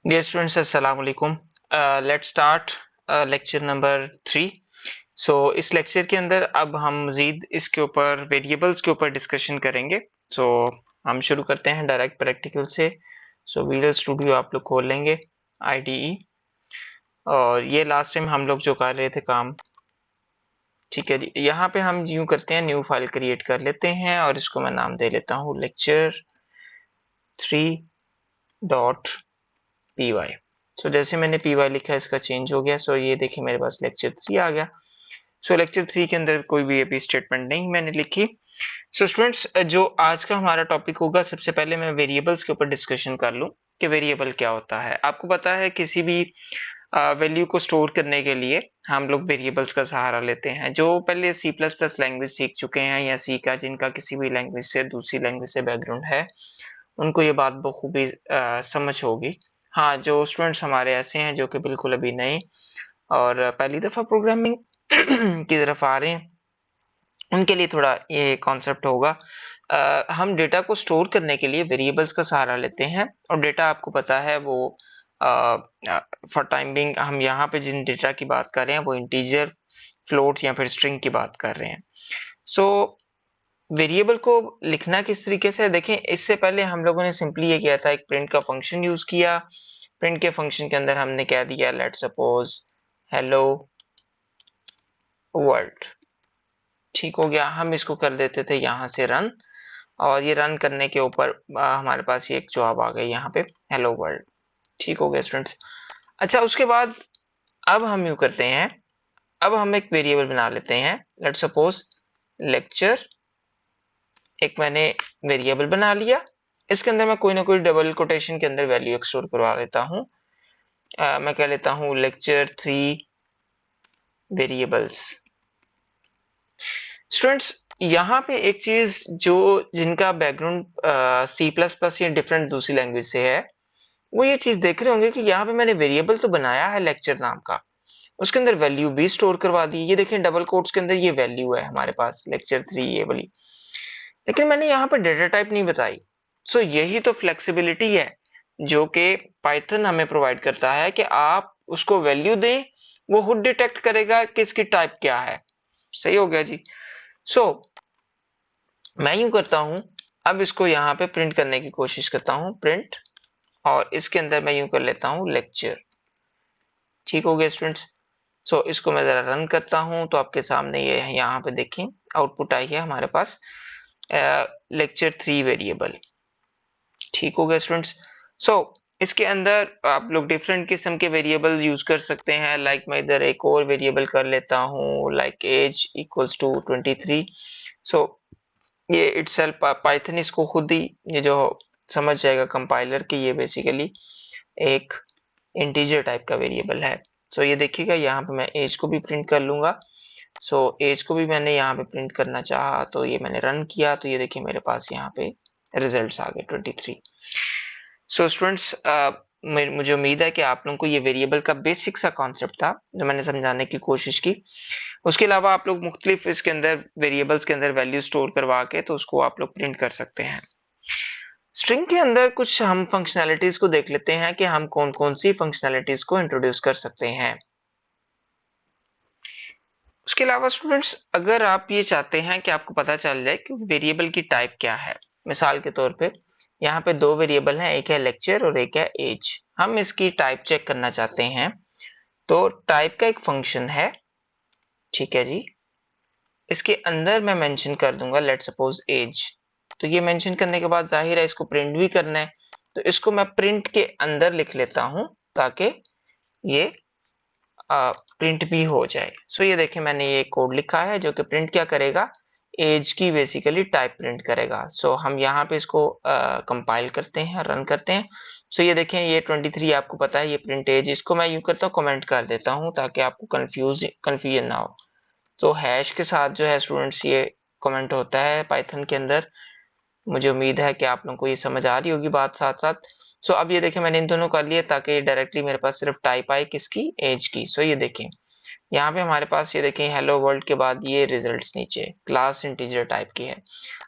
Dear students अस्सलाम वालेकुम। Let's start lecture number 3। सो इस लेक्चर के अंदर अब हम मज़ीद इसके ऊपर वेरिएबल्स के ऊपर डिस्कशन करेंगे। सो हम शुरू करते हैं डायरेक्ट प्रैक्टिकल से। सो विजुअल स्टूडियो आप लोग खोल लेंगे, आईडीई, और ये लास्ट टाइम हम लोग जो कर रहे थे काम, ठीक है जी। यहाँ पे हम यूँ करते हैं, न्यू फाइल क्रिएट कर लेते हैं और इसको मैं नाम दे लेता हूँ लेक्चर 3.py। सो जैसे मैंने पी वाई लिखा इसका चेंज हो गया। सो ये देखिए मेरे पास लेक्चर 3 आ गया। सो लेक्चर 3 के अंदर कोई भी अभी स्टेटमेंट नहीं मैंने लिखी। सो स्टूडेंट्स, जो आज का हमारा टॉपिक होगा, सबसे पहले मैं वेरिएबल्स के ऊपर डिस्कशन कर लूँ कि वेरिएबल क्या होता है। आपको पता है किसी भी वैल्यू को स्टोर करने के लिए हम लोग वेरिएबल्स का सहारा लेते हैं। जो पहले सी प्लस प्लस लैंग्वेज सीख चुके हैं या सी का जिनका किसी भी लैंग्वेज से दूसरी लैंग्वेज से बैकग्राउंड है, उनको ये बात बखूबी समझ होगी। हाँ, जो स्टूडेंट्स हमारे ऐसे हैं जो कि बिल्कुल अभी नए और पहली दफ़ा प्रोग्रामिंग की तरफ आ रहे हैं, उनके लिए थोड़ा ये कॉन्सेप्ट होगा। हम डेटा को स्टोर करने के लिए वेरिएबल्स का सहारा लेते हैं और डेटा आपको पता है वो फॉर टाइम बिंग हम यहाँ पे जिन डेटा की बात कर रहे हैं वो इंटीजर, फ्लोट या फिर स्ट्रिंग की बात कर रहे हैं। सो वेरिएबल को लिखना किस तरीके से है, देखें। इससे पहले हम लोगों ने सिंपली ये किया था, एक प्रिंट का फंक्शन यूज किया। प्रिंट के फंक्शन के अंदर हमने क्या दिया, लेट सपोज हेलो वर्ल्ड। ठीक हो गया। हम इसको कर देते थे यहाँ से रन, और ये रन करने के ऊपर हमारे पास ये एक जवाब आ गया यहाँ पे, हेलो वर्ल्ड। ठीक हो गया स्टूडेंट्स। अच्छा, उसके बाद अब हम यूँ करते हैं, अब हम एक वेरिएबल बना लेते हैं। लेट सपोज लेक्चर, एक मैंने वेरिएबल बना लिया। इसके अंदर मैं कोई ना कोई डबल कोटेशन के अंदर वैल्यू स्टोर करवा लेता हूँ। मैं कह लेता हूँ लेक्चर 3 वेरिएबल्स। स्टूडेंट्स, यहाँ पे एक चीज जो जिनका बैकग्राउंड सी प्लस प्लस या डिफरेंट दूसरी लैंग्वेज से है, वो ये चीज देख रहे होंगे कि यहाँ पे मैंने वेरिएबल तो बनाया है लेक्चर नाम का, उसके अंदर वैल्यू भी स्टोर करवा दी। ये देखें डबल कोट्स के अंदर ये वैल्यू है हमारे पास लेक्चर 3 ये वाली, लेकिन मैंने यहाँ पे डेटा टाइप नहीं बताई। सो यही तो फ्लेक्सिबिलिटी है जो कि पाइथन हमें प्रोवाइड करता है कि आप उसको वैल्यू दें, वो खुद डिटेक्ट करेगा कि इसकी टाइप क्या है। सही हो गया जी। सो मैं यूं करता हूं, अब इसको यहाँ पे प्रिंट करने की कोशिश करता हूं, प्रिंट, और इसके अंदर मैं यूं कर लेता हूं लेक्चर। ठीक हो गया स्टूडेंट्स। सो इसको मैं जरा रन करता हूं तो आपके सामने ये यहाँ पे देखें आउटपुट आई है हमारे पास, लेक्चर 3 वेरिएबल। ठीक हो गया स्टूडेंट्स। सो इसके अंदर आप लोग डिफरेंट किस्म के वेरिएबल यूज कर सकते हैं। लाइक मैं इधर एक और वेरिएबल कर लेता हूँ, लाइक एज इक्वल्स टू 23। सो ये इटसेल्फ पाइथन इसको खुद ही ये जो समझ जाएगा कंपाइलर कि ये बेसिकली एक इंटीजर टाइप का वेरिएबल है। सो ये देखिएगा यहाँ पे मैं एज को भी प्रिंट कर लूंगा। सो एज को भी मैंने यहाँ पे प्रिंट करना चाहा तो ये मैंने रन किया तो ये देखिए मेरे पास यहाँ पे रिजल्ट्स आ गए 23। सो स्टूडेंट्स, मुझे उम्मीद है कि आप लोगों को ये वेरिएबल का बेसिक सा कॉन्सेप्ट था जो मैंने समझाने की कोशिश की। उसके अलावा आप लोग मुख्तलिफ इसके अंदर वेरिएबल्स के अंदर वैल्यू स्टोर करवा के तो उसको आप लोग प्रिंट कर सकते हैं। स्ट्रिंग के अंदर कुछ हम फंक्शनैलिटीज को देख लेते हैं कि हम कौन कौन सी फंक्शनैलिटीज को इंट्रोड्यूस कर सकते हैं। उसके अलावा स्टूडेंट्स, अगर आप ये चाहते हैं कि आपको पता चल जाए कि वेरिएबल की टाइप क्या है, मिसाल के तौर पे यहाँ पे दो वेरिएबल हैं, एक है लेक्चर और एक है एज। हम इसकी टाइप चेक करना चाहते हैं तो टाइप का एक फंक्शन है, ठीक है जी। इसके अंदर मैं मेंशन कर दूंगा लेट सपोज एज। तो ये मेंशन करने के बाद जाहिर है इसको प्रिंट भी करना है, तो इसको मैं प्रिंट के अंदर लिख लेता हूं ताकि ये प्रिंट भी हो जाए। सो ये देखिए मैंने ये कोड लिखा है जो कि प्रिंट क्या करेगा, एज की बेसिकली टाइप प्रिंट करेगा। सो हम यहाँ पे इसको कंपाइल करते हैं, रन करते हैं। सो ये देखें ये 23 आपको पता है ये प्रिंट एज। इसको मैं यूं करता हूँ कमेंट कर देता हूँ ताकि आपको कंफ्यूजन ना हो। तो हैश के साथ जो है स्टूडेंट्स ये कमेंट होता है पाइथन के अंदर। मुझे उम्मीद है कि आप लोगों को ये समझ आ रही होगी बात साथ साथ। सो अब ये देखें मैंने इन दोनों कर लिया ताकि डायरेक्टली मेरे पास सिर्फ टाइप आए किसकी, एज की। सो ये देखें यहाँ पे हमारे पास ये देखें हेलो वर्ल्ड के बाद ये रिजल्ट्स नीचे क्लास इंटीजर टाइप की है।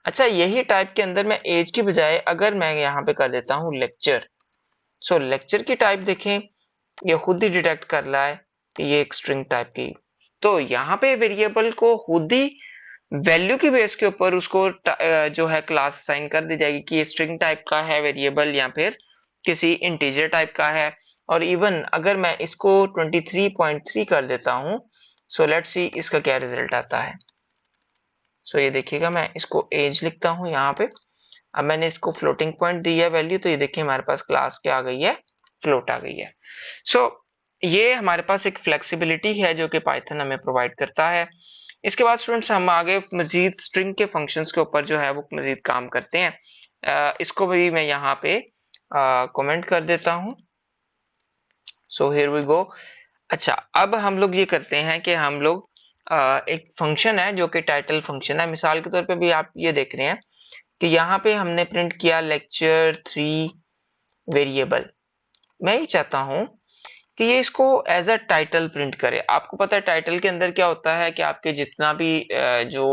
अच्छा, यही टाइप के अंदर मैं एज की बजाय अगर मैं यहाँ पे कर देता हूँ लेक्चर, सो लेक्चर की टाइप देखें, ये खुद ही डिटेक्ट कर रहा है कि ये एक स्ट्रिंग टाइप की, तो यहाँ पे वेरिएबल को खुद ही वैल्यू की बेस के ऊपर उसको जो है क्लास असाइन कर दी जाएगी कि ये स्ट्रिंग टाइप का है वेरिएबल या फिर किसी इंटीजर टाइप का है। और इवन अगर मैं इसको 23.3 कर देता हूं, सो लेट्स सी इसका क्या रिजल्ट आता है। सो ये देखिएगा, मैं इसको एज लिखता हूं यहाँ पे। अब मैंने इसको फ्लोटिंग पॉइंट दी है वैल्यू, तो ये देखिए हमारे पास क्लास क्या आ गई है, फ्लोट आ गई है। सो ये हमारे पास एक फ्लेक्सिबिलिटी है जो कि पाइथन हमें प्रोवाइड करता है। इसके बाद स्टूडेंट्स हम आगे मजीद स्ट्रिंग के फंक्शंस के ऊपर जो है वो मजीद काम करते हैं। इसको भी मैं यहाँ पे कमेंट कर देता हूँ। So here we go. अच्छा, अब हम लोग ये करते हैं कि हम लोग एक फंक्शन है जो कि टाइटल फंक्शन है। मिसाल के तौर पे भी आप ये देख रहे हैं कि यहाँ पे हमने प्रिंट किया लेक्चर 3 वेरिएबल। मैं ये चाहता हूँ कि ये इसको एज अ टाइटल प्रिंट करे। आपको पता है टाइटल के अंदर क्या होता है कि आपके जितना भी जो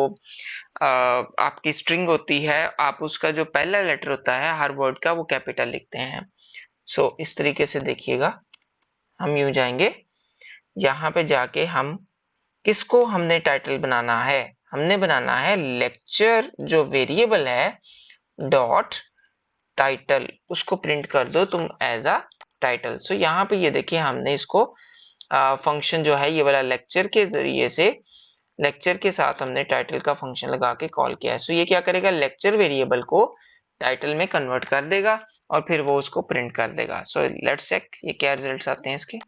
आपकी स्ट्रिंग होती है, आप उसका जो पहला लेटर होता है हर वर्ड का वो कैपिटल लिखते हैं। सो इस तरीके से देखिएगा, हम यूं जाएंगे, यहाँ पे जाके हम किसको हमने टाइटल बनाना है, हमने बनाना है लेक्चर जो वेरिएबल है डॉट टाइटल, उसको प्रिंट कर दो तुम एज अ टाइटल। सो यहाँ पे ये देखिए हमने इसको फंक्शन जो है ये वाला लेक्चर के जरिए से, लेक्चर के साथ हमने टाइटल का फंक्शन लगा के कॉल किया है। सो ये क्या करेगा, लेक्चर वेरिएबल को टाइटल में कन्वर्ट कर देगा और फिर वो उसको प्रिंट कर देगा। सो लेट्स चेक ये क्या रिजल्ट्स आते हैं इसके।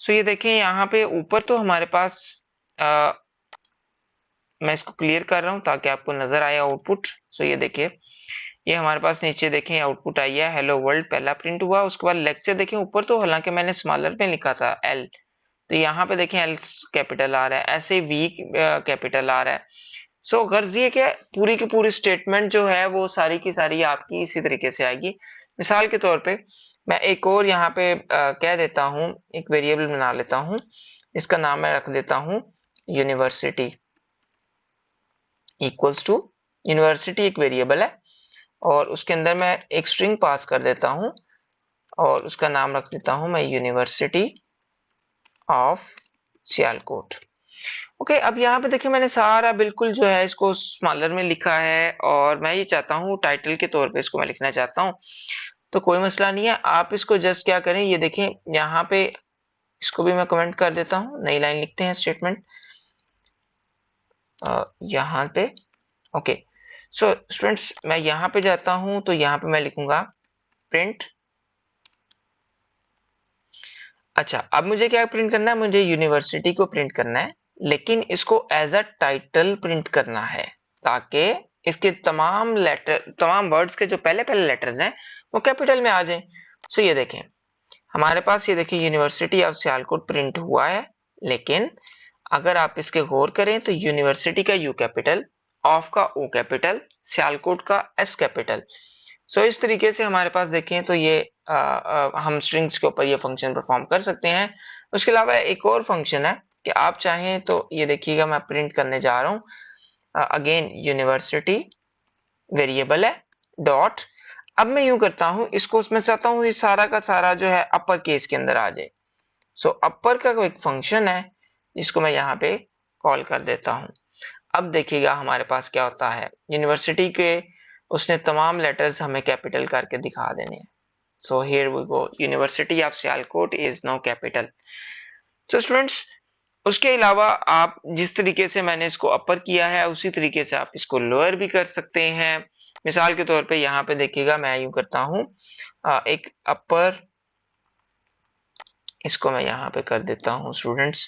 सो ये देखें यहाँ पे ऊपर तो हमारे पास मैं इसको क्लियर कर रहा हूँ ताकि आपको नजर आए आउटपुट। सो ये देखिए, ये हमारे पास नीचे देखें आउटपुट आई है, हेलो वर्ल्ड पहला प्रिंट हुआ। उसके बाद लेक्चर देखें ऊपर तो हालांकि मैंने स्मॉलर में लिखा था एल, तो यहाँ पे देखें एल कैपिटल आ रहा है, ऐसे वी कैपिटल आ रहा है। सो गर्ज ये क्या, पूरी की पूरी स्टेटमेंट जो है वो सारी की सारी आपकी इसी तरीके से आएगी। मिसाल के तौर पे मैं एक और यहाँ पे कह देता हूँ, एक वेरिएबल बना लेता हूँ, इसका नाम मैं रख देता हूँ यूनिवर्सिटी इक्वल्स टू, यूनिवर्सिटी एक वेरिएबल है और उसके अंदर मैं एक स्ट्रिंग पास कर देता हूँ और उसका नाम रख देता हूँ मैं यूनिवर्सिटी ऑफ सियालकोट। ओके, अब यहाँ पे देखिए मैंने सारा बिल्कुल जो है इसको स्मॉलर में लिखा है और मैं ये चाहता हूँ टाइटल के तौर पे इसको मैं लिखना चाहता हूँ, तो कोई मसला नहीं है। आप इसको जस्ट क्या करें, ये देखें यहाँ पे इसको भी मैं कमेंट कर देता हूँ, नई लाइन लिखते हैं स्टेटमेंट यहाँ पे। ओके, सो स्टूडेंट्स मैं यहाँ पे जाता हूँ तो यहाँ पे मैं लिखूंगा प्रिंट। अच्छा, अब मुझे क्या प्रिंट करना है, मुझे यूनिवर्सिटी को प्रिंट करना है, लेकिन इसको एज अ टाइटल प्रिंट करना है ताकि इसके तमाम लेटर, तमाम वर्ड्स के जो पहले पहले लेटर्स हैं वो कैपिटल में आ जाएं। सो ये देखें हमारे पास, ये देखिए यूनिवर्सिटी ऑफ सियालकोट प्रिंट हुआ है, लेकिन अगर आप इसके गौर करें तो यूनिवर्सिटी का यू कैपिटल, ऑफ का ओ कैपिटल, सियालकोट का एस कैपिटल। सो इस तरीके से हमारे पास देखें तो ये हम स्ट्रिंग्स के ऊपर ये फंक्शन परफॉर्म कर सकते हैं। उसके अलावा एक और फंक्शन है कि आप चाहें तो ये देखिएगा मैं प्रिंट करने जा रहा हूँ अगेन यूनिवर्सिटी वेरिएबल है डॉट, अब मैं यूं करता हूँ इसको, उसमें चाहता हूँ ये सारा का सारा जो है अपर केस के अंदर आ जाए। सो अपर का कोई एक फंक्शन है जिसको मैं यहाँ पे कॉल कर देता हूँ। अब देखिएगा हमारे पास क्या होता है, यूनिवर्सिटी के उसने तमाम लेटर्स हमें कैपिटल करके दिखा देने हैं। So here we go, university of Sialkot is no capital. So students उसके अलावा आप जिस तरीके से मैंने इसको अपर किया है उसी तरीके से आप इसको लोअर भी कर सकते हैं। मिसाल के तौर पे यहाँ पे देखिएगा मैं यूं करता हूँ एक अपर, इसको मैं यहाँ पे कर देता हूँ स्टूडेंट्स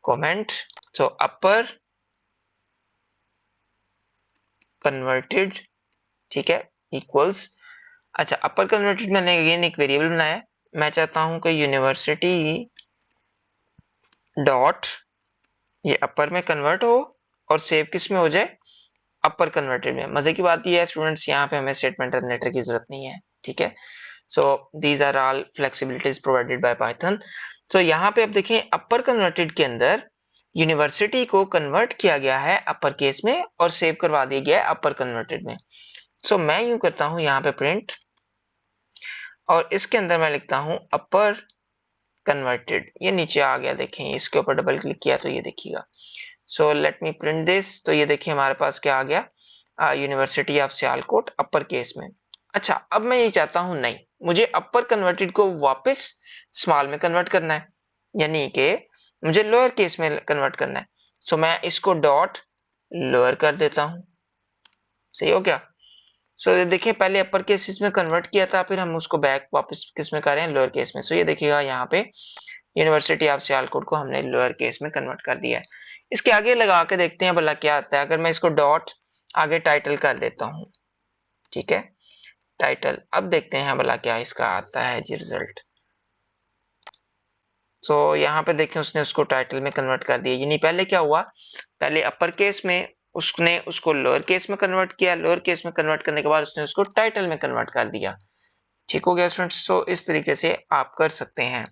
कमेंट। सो अपर कन्वर्टेड, ठीक है, इक्वल्स, अच्छा अपर कन्वर्टेड मैंने अगेन एक वेरिएबल बनाया, मैं चाहता हूँ कि यूनिवर्सिटी डॉट ये अपर में कन्वर्ट हो और सेव किस में हो जाए, अपर कन्वर्टेड में। मजे की बात ये है स्टूडेंट्स यहाँ पे हमें स्टेटमेंट टर्मिनेटर की जरूरत नहीं है, ठीक है। So these are all flexibilities provided by Python. So यहाँ पे अब देखें अपर कन्वर्टेड के अंदर यूनिवर्सिटी को कन्वर्ट किया गया है अपर केस में और सेव करवा दिया गया है अपर कन्वर्टेड में। सो मैं यूं करता हूं यहाँ पे प्रिंट और इसके अंदर मैं लिखता हूँ अपर कन्वर्टेड, ये नीचे आ गया, देखें इसके ऊपर डबल क्लिक किया तो ये देखिएगा। सो लेट मी प्रिंट दिस, तो ये देखिए हमारे पास क्या आ गया, university of Sialkot upper case में। अच्छा, अब मैं ये चाहता हूं, नहीं, मुझे अपर कन्वर्टेड को वापस स्मॉल में कन्वर्ट करना है, यानी कि मुझे लोअर केस में कन्वर्ट करना है। सो मैं इसको डॉट लोअर कर देता हूं। सही हो गया। सो ये देखिए पहले अपर केस में कन्वर्ट किया था, फिर हम उसको बैक वापस किस में कर रहे हैं, लोअर केस में। सो ये देखिएगा यहाँ पे यूनिवर्सिटी ऑफ सियालकोट को हमने लोअर केस में कन्वर्ट कर दिया है। इसके आगे लगा के देखते हैं भला क्या आता है। अगर मैं इसको डॉट आगे टाइटल कर देता हूँ, ठीक है, टाइटल, अब देखते हैं भला क्या इसका आता है जी रिजल्ट। सो यहाँ पे देखें उसने उसको टाइटल में कन्वर्ट कर दिया, यानी पहले क्या हुआ, पहले अपर केस में उसने उसको लोअर केस में कन्वर्ट किया, लोअर केस में कन्वर्ट करने के बाद उसने उसको टाइटल में कन्वर्ट कर दिया। ठीक हो गया स्टूडेंट्स। सो इस तरीके से आप कर सकते हैं।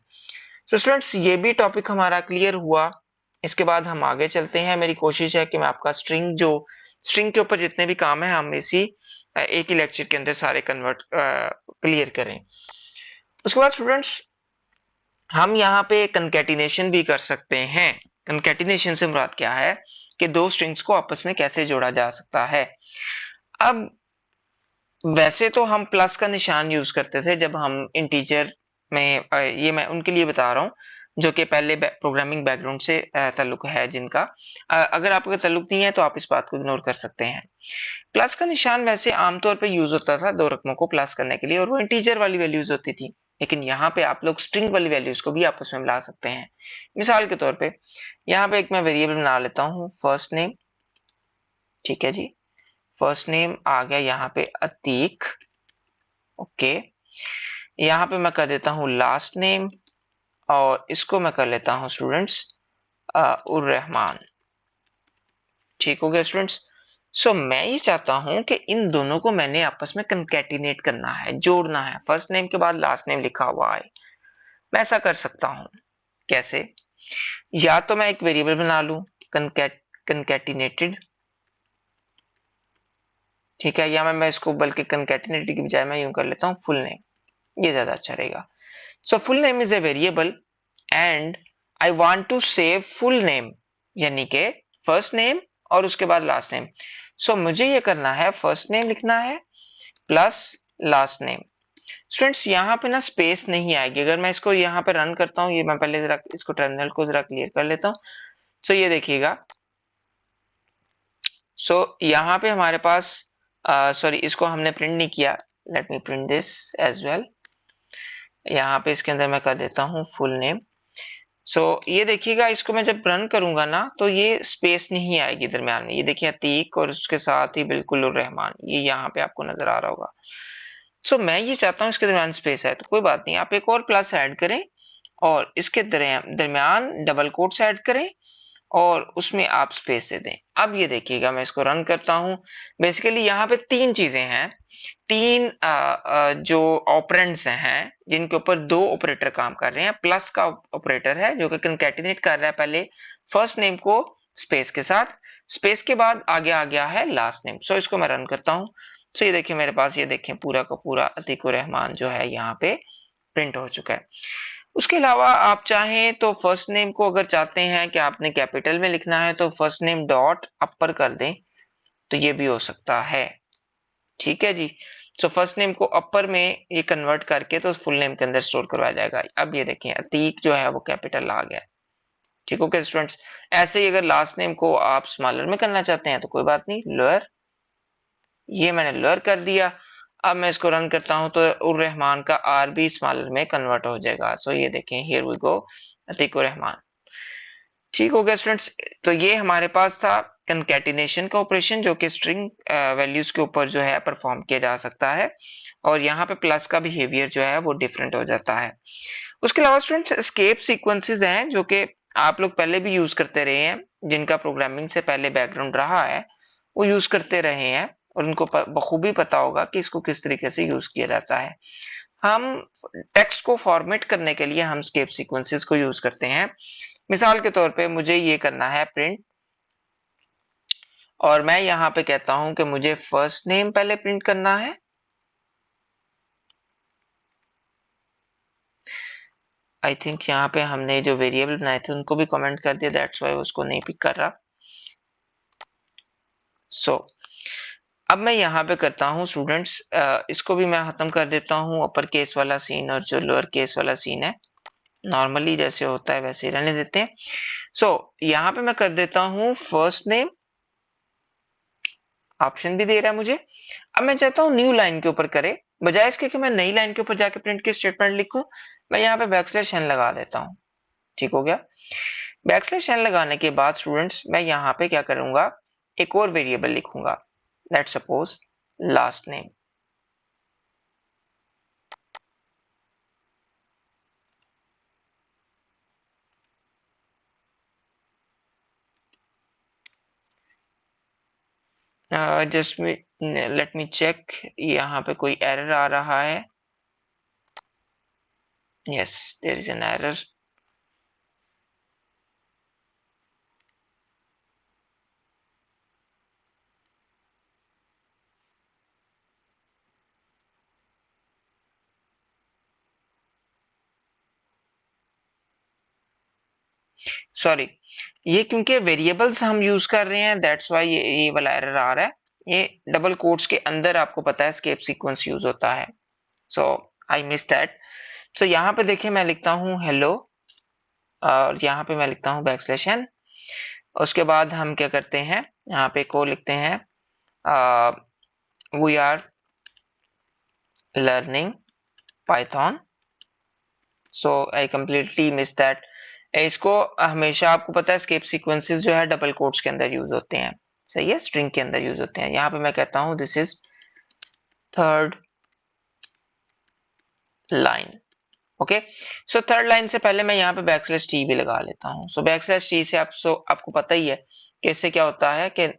सो स्टूडेंट्स ये भी टॉपिक हमारा क्लियर हुआ। इसके बाद हम आगे चलते हैं। मेरी कोशिश है कि मैं आपका स्ट्रिंग के ऊपर जितने भी काम है हम इसी एक ही लेक्चर के अंदर सारे कन्वर्ट क्लियर करें। उसके बाद स्टूडेंट्स हम यहाँ पे कंकैटिनेशन भी कर सकते हैं। कंकैटिनेशन से मुराद क्या है कि दो स्ट्रिंग्स को आपस में कैसे जोड़ा जा सकता है। अब वैसे तो हम प्लस का निशान यूज करते थे जब हम इंटीजर में, ये मैं उनके लिए बता रहा हूँ जो कि पहले प्रोग्रामिंग बैकग्राउंड से ताल्लुक है जिनका। अगर आपका ताल्लुक नहीं है तो आप इस बात को इग्नोर कर सकते हैं। प्लस का निशान वैसे आमतौर पे यूज होता था दो रकमों को प्लस करने के लिए, और वो इंटीजर वाली वैल्यूज होती थी। लेकिन यहाँ पे आप लोग स्ट्रिंग वाली वैल्यूज को भी आपस में मिला सकते हैं। मिसाल के तौर पे यहाँ पे एक मैं वेरिएबल बना लेता हूँ फर्स्ट नेम, ठीक है जी। फर्स्ट नेम आ गया यहाँ पे अतीक, ओके। यहाँ पे मैं कर देता हूँ लास्ट नेम, और इसको मैं कर लेता हूँ स्टूडेंट्स उर रहमान। ठीक हो गया स्टूडेंट्स। सो मैं ये चाहता हूं कि इन दोनों को मैंने आपस में कंकैटिनेट करना है, जोड़ना है। फर्स्ट नेम के बाद लास्ट नेम लिखा हुआ है, मैं ऐसा कर सकता हूं। कैसे? या तो मैं एक वेरिएबल बना लूं कंकैटिनेटेड, ठीक है, या मैं इसको बल्कि कंकैटिनेटेड की बजाय मैं यूं कर लेता हूं फुल नेम, ये ज्यादा अच्छा रहेगा। So full name is a variable and I want to save full name, यानी कि फर्स्ट नेम और उसके बाद लास्ट नेम। सो मुझे ये करना है, फर्स्ट नेम लिखना है प्लस लास्ट नेम। स्टूडेंट्स यहाँ पे ना स्पेस नहीं आएगी। अगर मैं इसको यहाँ पे रन करता हूँ, ये मैं पहले जरा इसको टर्मिनल को जरा क्लियर कर लेता हूँ। सो ये देखिएगा, सो यहाँ पे हमारे पास, सॉरी इसको हमने प्रिंट नहीं किया, let me print this as well. यहाँ पे इसके अंदर मैं कर देता हूँ फुल नेम। सो ये देखिएगा, इसको मैं जब रन करूंगा ना तो ये स्पेस नहीं आएगी दरमियान में। ये देखिए अतीक और उसके साथ ही बिल्कुल रहमान, ये यहाँ पे आपको नजर आ रहा होगा। सो मैं ये चाहता हूँ इसके दरमियान स्पेस है, तो कोई बात नहीं, आप एक और प्लस ऐड करें और इसके दरमियान डबल कोट्स ऐड करें और उसमें आप स्पेस दे दें। अब ये देखिएगा, मैं इसको रन करता हूं। बेसिकली यहाँ पे तीन चीजें हैं, तीन जो ऑपरेंड्स हैं जिनके ऊपर दो ऑपरेटर काम कर रहे हैं। प्लस का ऑपरेटर है जो कि कंकैटिनेट कर रहा है पहले फर्स्ट नेम को स्पेस के साथ, स्पेस के बाद आगे आ गया है लास्ट नेम। सो इसको मैं रन करता हूँ। सो ये देखिए मेरे पास, ये देखिए पूरा का पूरा अतीक रहमान जो है यहाँ पे प्रिंट हो चुका है। उसके अलावा आप चाहें तो फर्स्ट नेम को, अगर चाहते हैं कि आपने कैपिटल में लिखना है तो फर्स्ट नेम डॉट अपर कर दें, तो ये भी हो सकता है। ठीक है जी। तो फर्स्ट नेम को अपर में ये कन्वर्ट करके तो फुल नेम के अंदर स्टोर करवाया जाएगा। अब ये देखें अतीक जो है वो कैपिटल आ गया है। ठीक हो गया स्टूडेंट्स। ऐसे ही अगर लास्ट नेम को आप स्मॉलर में करना चाहते हैं तो कोई बात नहीं, लोअर, ये मैंने लोअर कर दिया। अब मैं इसको रन करता हूं तो उर रहमान का आर भी स्मॉलर में कन्वर्ट हो जाएगा। सो ये देखें, हियर वी गो, अतीक उर रहमान। ठीक हो गया स्टूडेंट्स। तो ये हमारे पास था कंकैटिनेशन का ऑपरेशन जो कि स्ट्रिंग वैल्यूज के ऊपर जो है परफॉर्म किया जा सकता है, और यहाँ पे प्लस का बिहेवियर जो है वो डिफरेंट हो जाता है। उसके अलावा स्टूडेंट्स एस्केप सीक्वेंसेस हैं जो कि आप लोग पहले भी यूज करते रहे हैं, जिनका प्रोग्रामिंग से पहले बैकग्राउंड रहा है वो यूज करते रहे हैं, और उनको बखूबी पता होगा कि इसको किस तरीके से यूज किया जाता है। हम टेक्स्ट को फॉर्मेट करने के लिए हम स्केप सीक्वेंसेस को यूज करते हैं। मिसाल के तौर पे मुझे ये करना है प्रिंट, और मैं यहाँ पे कहता हूं कि मुझे फर्स्ट नेम पहले प्रिंट करना है, आई थिंक यहाँ पे हमने जो वेरिएबल बनाए थे उनको भी कमेंट कर दिया, दैट्स वाई उसको नहीं पिक कर रहा। सो अब मैं यहाँ पे करता हूँ स्टूडेंट्स, इसको भी मैं खत्म कर देता हूँ, अपर केस वाला सीन और जो लोअर केस वाला सीन है नॉर्मली जैसे होता है वैसे ही रहने देते हैं। सो यहाँ पे मैं कर देता हूँ फर्स्ट नेम, ऑप्शन भी दे रहा है मुझे। अब मैं चाहता हूँ न्यू लाइन के ऊपर करे, बजाय इसके कि मैं नई लाइन के ऊपर जाके प्रिंट की स्टेटमेंट लिखूं, मैं यहाँ पे बैकस्लैश एन लगा देता हूँ। ठीक हो गया। बैकस्लैश एन लगाने के बाद स्टूडेंट्स मैं यहाँ पे क्या करूंगा, एक और वेरिएबल लिखूंगा, let's suppose last name. Just let me check, यहाँ पे कोई एरर आ रहा है। Yes, there is an error. Sorry, ये क्योंकि वेरिएबल्स हम यूज कर रहे हैं, दैट्स वाई ये वाला एरर आ रहा है। ये डबल कोट्स के अंदर आपको पता है एस्केप सीक्वेंस यूज होता है, सो आई मिस दैट। सो यहाँ पे देखिए मैं लिखता हूँ हेलो, और यहाँ पे मैं लिखता हूँ बैकस्लैश एन। उसके बाद हम क्या करते हैं, यहाँ पे को लिखते हैं we are learning Python. So I completely miss that. इसको हमेशा आपको पता है स्केप सीक्वेंसेस जो है डबल कोट्स के अंदर यूज होते हैं, सही है, स्ट्रिंग के अंदर यूज होते हैं। यहाँ पे मैं कहता हूँ this is third line. Okay, so third line से पहले मैं यहाँ पे बैकस्लैश टी भी लगा लेता हूँ। सो बैकस्लैश टी से आपको पता ही है कि इससे क्या होता है कि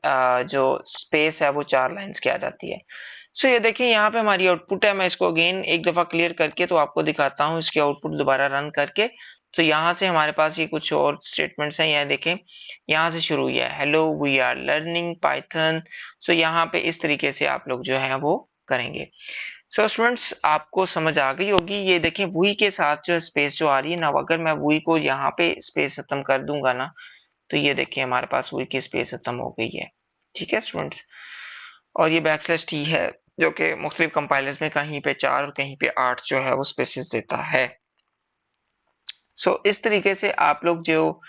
जो स्पेस है वो 4 लाइंस की आ जाती है। सो ये देखिए यहाँ पे हमारी आउटपुट है। मैं इसको अगेन एक दफा क्लियर करके तो आपको दिखाता हूँ इसकी आउटपुट दोबारा रन करके। तो यहाँ से हमारे पास ये कुछ और स्टेटमेंट्स हैं, यहाँ देखें, यहाँ से शुरू हुई है hello we are learning Python. So यहाँ पे इस तरीके से आप लोग जो है वो करेंगे। सो स्टूडेंट्स आपको समझ आ गई होगी। ये देखें वही के साथ जो स्पेस जो आ रही है ना, अगर मैं वही को यहाँ पे स्पेस खत्म कर दूंगा ना, तो ये देखिए हमारे पास वही की स्पेस खत्म हो गई है। ठीक है स्टूडेंट्स, और ये बैकस्लैश टी है जो कि मुख्तलिफ कंपाइलर्स में कहीं पे 4 और कहीं पे 8 जो है वो स्पेसिस देता है। सो इस तरीके से आप लोग जो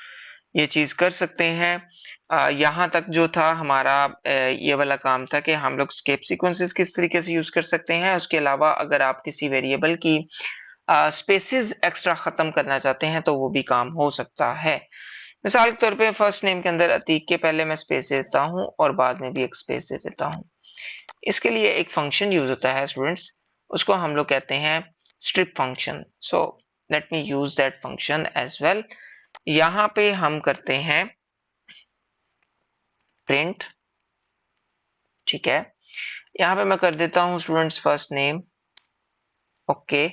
ये चीज कर सकते हैं। यहाँ तक जो था हमारा ये वाला काम था कि हम लोग स्केप सीक्वेंसेस किस तरीके से यूज कर सकते हैं। उसके अलावा अगर आप किसी वेरिएबल की स्पेसिस एक्स्ट्रा खत्म करना चाहते हैं तो वो भी काम हो सकता है। मिसाल के तौर पे फर्स्ट नेम के अंदर अतीक के पहले मैं स्पेस देता हूँ और बाद में भी एक स्पेस दे देता हूँ। इसके लिए एक फंक्शन यूज होता है स्टूडेंट्स, उसको हम लोग कहते हैं strip function. So let me use that function as well. यहाँ पे हम करते हैं प्रिंट, ठीक है। यहाँ पे मैं कर देता हूँ स्टूडेंट्स फर्स्ट नेम। ओके,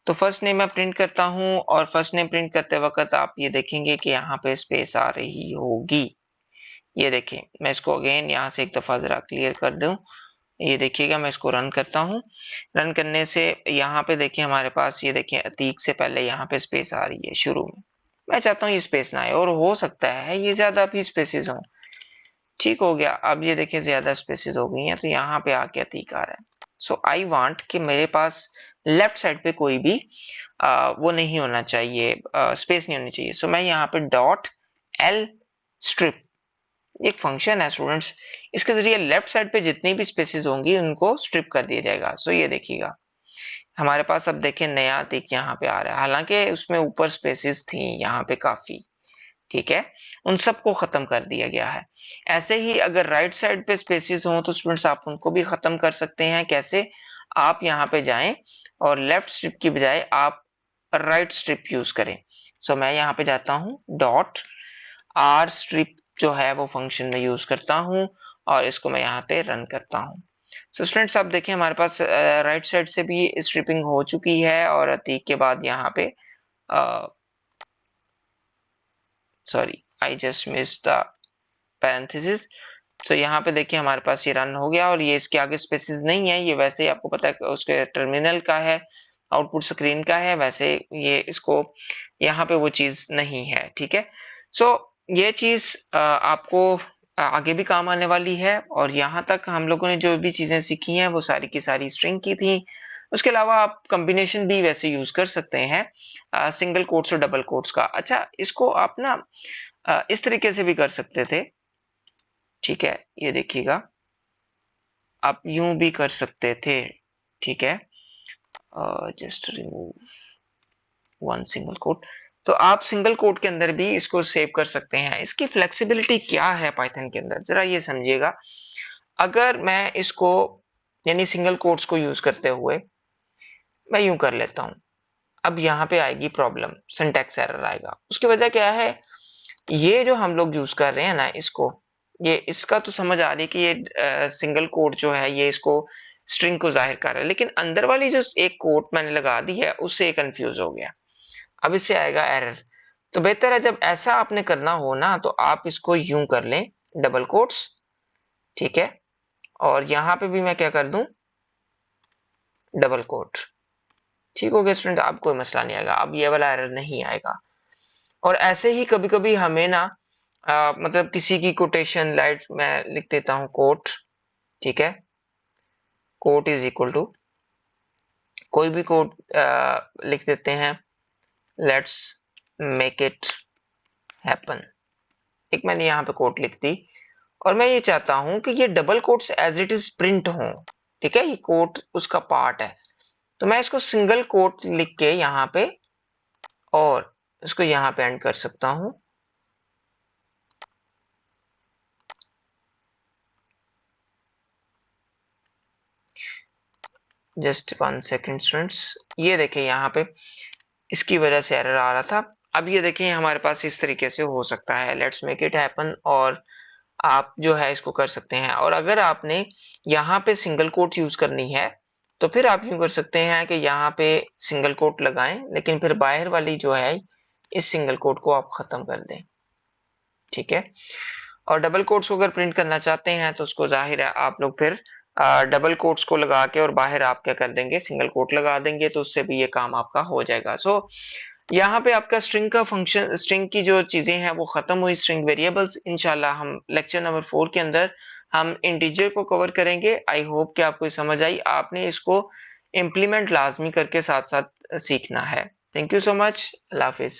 तो फर्स्ट नेम मैं प्रिंट करता हूँ और फर्स्ट नेम प्रिंट करते वक्त आप ये देखेंगे कि यहाँ पे स्पेस आ रही होगी। ये देखिए मैं इसको अगेन यहाँ से एक दफा जरा क्लियर कर दूं। ये देखिएगा मैं इसको रन करता हूँ। रन करने से यहाँ पे देखिए हमारे पास ये देखिए अतीक से पहले यहाँ पे स्पेस आ रही है शुरू में। मैं चाहता हूँ ये स्पेस ना आए, और हो सकता है ये ज्यादा भी स्पेसिस हो। ठीक हो गया, अब ये देखिए ज्यादा स्पेसिस हो गई हैं तो यहाँ पे आके अतीक आ रहा है। सो आई वांट कि मेरे पास लेफ्ट साइड पे कोई भी वो नहीं होना चाहिए, स्पेस नहीं होनी चाहिए। सो मैं यहाँ पे डॉट एल स्ट्रिप, एक फंक्शन है स्टूडेंट्स, इसके जरिए लेफ्ट साइड पे जितनी भी स्पेसेस होंगी उनको स्ट्रिप कर दिया जाएगा। सो ये देखिएगा हमारे पास अब देखें नया अतीक यहाँ पे आ रहा है, हालांकि उसमें ऊपर स्पेसेस थी यहाँ पे काफी, ठीक है, उन सबको खत्म कर दिया गया है। ऐसे ही अगर राइट साइड पे स्पेसेस हों तो स्टूडेंट्स आप उनको भी खत्म कर सकते हैं। कैसे, आप यहाँ पे जाएं और लेफ्ट स्ट्रिप की बजाय आप राइट स्ट्रिप यूज करें। सो मैं यहाँ पे जाता हूँ डॉट आर स्ट्रिप जो है वो फंक्शन में यूज करता हूँ और इसको मैं यहाँ पे रन करता हूँ। सो स्टूडेंट्स आप देखें हमारे पास राइट साइड से भी स्ट्रिपिंग हो चुकी है और अतीक के बाद यहाँ पे sorry I just miss the parenthesis. तो यहाँ पे देखिए हमारे पास ये रन हो गया और ये इसके आगे स्पेसिस नहीं है, ये वैसे ही आपको पता है उसके टर्मिनल का है। आउटपुट स्क्रीन का है वैसे ये इसको यहाँ पे वो चीज नहीं है, ठीक है। सो ये चीज आपको आगे भी काम आने वाली है, और यहाँ तक हम लोगों ने जो भी चीजें सीखी हैं वो सारी की सारी स्ट्रिंग की थी। उसके अलावा आप कॉम्बिनेशन भी वैसे यूज कर सकते हैं सिंगल कोट्स और डबल कोट्स का। अच्छा, इसको आप ना इस तरीके से भी कर सकते थे, ठीक है, ये देखिएगा, आप यूं भी कर सकते थे, ठीक है। Just remove one single quote. तो आप सिंगल कोट के अंदर भी इसको सेव कर सकते हैं। इसकी फ्लेक्सिबिलिटी क्या है पाइथन के अंदर, जरा ये समझिएगा। अगर मैं इसको यानी सिंगल कोट्स को यूज करते हुए मैं यूं कर लेता हूं, अब यहाँ पे आएगी प्रॉब्लम, सिंटैक्स एरर आएगा। उसकी वजह क्या है, ये जो हम लोग यूज कर रहे हैं ना इसको, ये इसका तो समझ आ रही है कि ये सिंगल कोट जो है ये इसको स्ट्रिंग को जाहिर कर रहा है, लेकिन अंदर वाली जो एक कोट मैंने लगा दी है उससे कंफ्यूज हो गया। अब इससे आएगा एरर। तो बेहतर है जब ऐसा आपने करना हो ना तो आप इसको यूं कर लें, डबल कोट्स, ठीक है, और यहां पे भी मैं क्या कर दूं, डबल कोट। ठीक हो गया स्टूडेंट, अब कोई मसला नहीं आएगा, अब ये वाला एरर नहीं आएगा। और ऐसे ही कभी कभी हमें ना मतलब किसी की कोटेशन लाइट मैं लिख देता हूं कोट, ठीक है, कोट इज इक्वल टू कोई भी कोट लिख देते हैं, लेट्स मेक इट हैपन। एक मैंने यहाँ पे कोट लिख दी, और मैं ये चाहता हूं कि ये double quotes as it is print हो, ठीक है, ये कोट उसका पार्ट है। तो मैं इसको सिंगल कोट लिख के यहाँ पे और इसको यहाँ पे एंड कर सकता हूं। जस्ट 1 सेकेंड स्टूडेंट्स, ये देखें यहाँ पे इसकी वजह से एरर आ रहा था। अब ये देखें हमारे पास इस तरीके से हो सकता है, लेट्स मेक इट हैपन, और आप जो है इसको कर सकते हैं। और अगर आपने यहाँ पे सिंगल कोट यूज करनी है तो फिर आप यूं कर सकते हैं कि यहाँ पे सिंगल कोट लगाएं, लेकिन फिर बाहर वाली जो है इस सिंगल कोट को आप खत्म कर दें, ठीक है। और डबल कोट्स को अगर प्रिंट करना चाहते हैं तो उसको जाहिर है आप लोग फिर डबल कोट्स को लगा के और बाहर आप क्या कर देंगे, सिंगल कोट लगा देंगे, तो उससे भी ये काम आपका हो जाएगा। सो यहाँ पे आपका स्ट्रिंग का फंक्शन, स्ट्रिंग की जो चीजें हैं वो खत्म हुई। स्ट्रिंग वेरिएबल्स इंशाल्लाह हम लेक्चर नंबर 4 के अंदर हम इंटीजर को कवर करेंगे। आई होप कि आपको समझ आई, आपने इसको इम्प्लीमेंट लाजमी करके साथ साथ सीखना है। Thank you so much, Allah Hafiz.